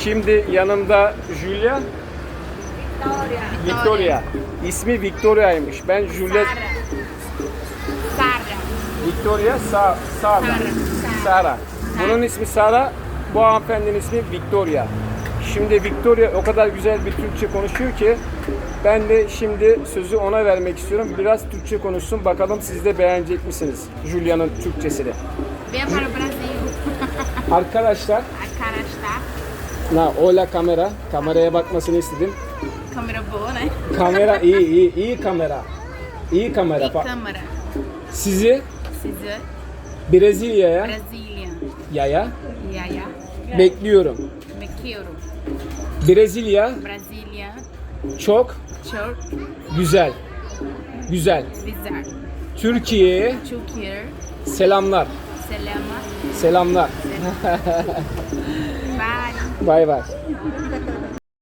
Şimdi yanımda Julia, Victoria. İsmi Victoria'ymış. Ben Julia, Sara. Victoria, Sara. Sara. Bunun ismi Sara, bu hanımefendinin ismi Victoria. Şimdi Victoria o kadar güzel bir Türkçe konuşuyor ki ben de şimdi sözü ona vermek istiyorum. Biraz Türkçe konuşsun. Bakalım siz de beğenecek misiniz Julia'nın Türkçesini? Venha para o Brasil. Arkadaşlar, Arkadaşlar. hola kamera. Kameraya bakmasını istedim. Câmera boa, né? Kamera iyi kamera. İyi kamera. E câmera. Sizi Sizi. Brezilya'ya Brasília. yaya Yaya. bekliyorum. Me quero. Brezilya Brasília. çok Çok güzel. Güzel. güzel. Türkiye'ye Türkiye. selamlar. Selama. Selamlar. Bye. Bay bay.